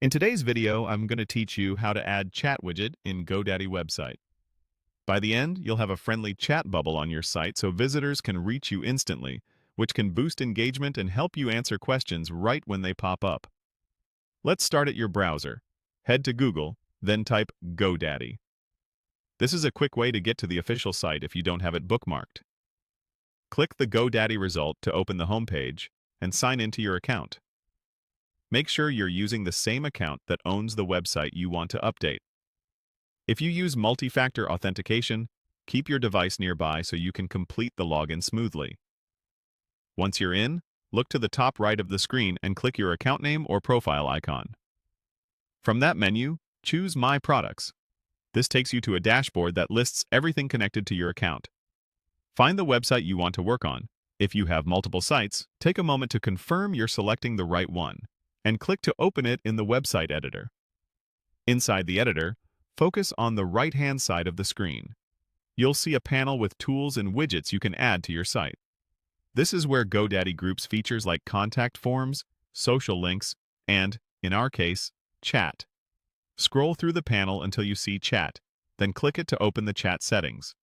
In today's video, I'm going to teach you how to add chat widget in GoDaddy website. By the end, you'll have a friendly chat bubble on your site so visitors can reach you instantly, which can boost engagement and help you answer questions right when they pop up. Let's start at your browser. Head to Google, then type GoDaddy. This is a quick way to get to the official site if you don't have it bookmarked. Click the GoDaddy result to open the homepage and sign into your account. Make sure you're using the same account that owns the website you want to update. If you use multi-factor authentication, keep your device nearby so you can complete the login smoothly. Once you're in, look to the top right of the screen and click your account name or profile icon. From that menu, choose My Products. This takes you to a dashboard that lists everything connected to your account. Find the website you want to work on. If you have multiple sites, take a moment to confirm you're selecting the right one, and click to open it in the website editor. Inside the editor, focus on the right-hand side of the screen. You'll see a panel with tools and widgets you can add to your site. This is where GoDaddy groups features like contact forms, social links, and, in our case, chat. Scroll through the panel until you see chat, then click it to open the chat settings.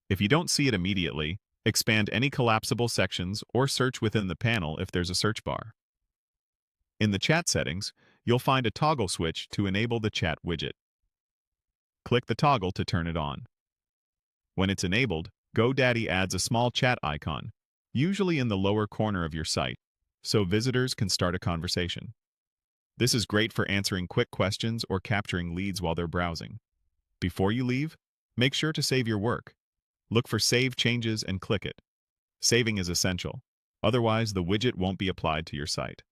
If you don't see it immediately, expand any collapsible sections or search within the panel if there's a search bar. In the chat settings, you'll find a toggle switch to enable the chat widget. Click the toggle to turn it on. When it's enabled, GoDaddy adds a small chat icon, usually in the lower corner of your site, so visitors can start a conversation. This is great for answering quick questions or capturing leads while they're browsing. Before you leave, make sure to save your work. Look for Save Changes and click it. Saving is essential. Otherwise, the widget won't be applied to your site.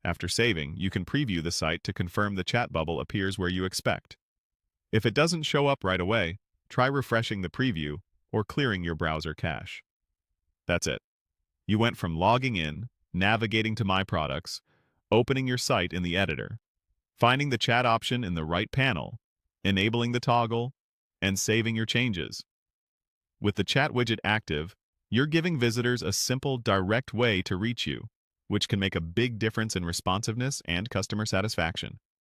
After saving, you can preview the site to confirm the chat bubble appears where you expect. If it doesn't show up right away, try refreshing the preview or clearing your browser cache. That's it. You went from logging in, navigating to My Products, opening your site in the editor, finding the chat option in the right panel, enabling the toggle, and saving your changes. With the chat widget active, you're giving visitors a simple, direct way to reach you, which can make a big difference in responsiveness and customer satisfaction.